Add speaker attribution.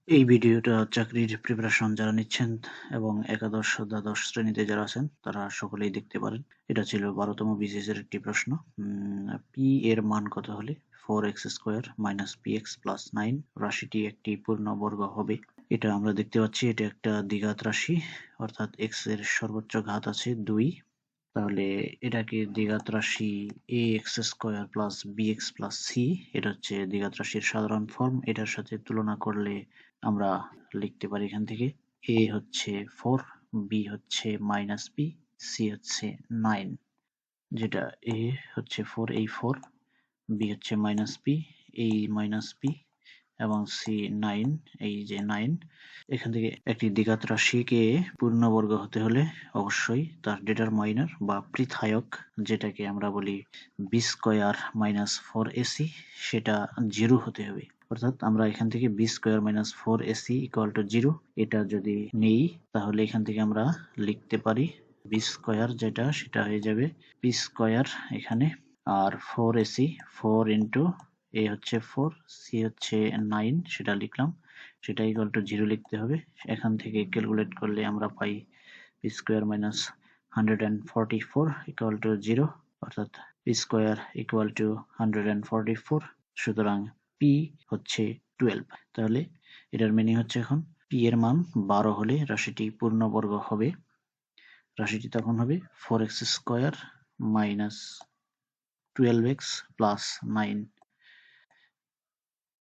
Speaker 1: এই ভিডিওটা চাকরির প্রিপারেশন যারা নিচ্ছেন এবং একাদশ দ্বাদশ শ্রেণীতে যারা আছেন তারা সকলেই দেখতে পারেন। এটা ছিল 12তম BCS এর একটি প্রশ্ন। পি এর মান কত হলে 4x² - px + 9 রাশিটি একটি পূর্ণবর্গ হবে? এটা আমরা দেখতে পাচ্ছি এটা একটা দ্বিঘাত রাশি, অর্থাৎ x এর সর্বোচ্চ ঘাত আছে 2। তাহলে এটাকে দ্বিঘাত রাশি ax² + bx + c, এটা হচ্ছে দ্বিঘাত রাশির সাধারণ ফর্ম। এটার সাথে তুলনা করলে আমরা লিখতে পারি এখান থেকে a হচ্ছে 4, b হচ্ছে -p, c হচ্ছে 9। যেটা a হচ্ছে 4, এই 4, b হচ্ছে -p, এই -p, এবং c 9, এই যে 9। এখান থেকে একটি দ্বিঘাত রাশিকে পূর্ণবর্গ হতে হলে অবশ্যই তার ডিটারমাইনার বা পৃথায়ক, যেটাকে আমরা বলি b² - 4ac, সেটা 0 হতে হবে। অর্থাৎ আমরা এখান থেকে b² - 4ac = 0 এটা যদি নেই, তাহলে এখান থেকে আমরা লিখতে পারি b² যেটা সেটা হয়ে যাবে p² এখানে, আর 4ac, 4 ইন্টু a হচ্ছে 4, c হচ্ছে 9, সেটা লিখলাম, সেটা = 0 লিখতে হবে। এখান থেকে ক্যালকুলেট করলে আমরা পাই p² - 144 = 0, অর্থাৎ p² = 144। সুতরাং p হচ্ছে 12। তাহলে এটার মিনিং হচ্ছে এখন p এর মান 12 হলে রাশিটি পূর্ণবর্গ হবে। রাশিটি তখন হবে 4x² - 12x + 9।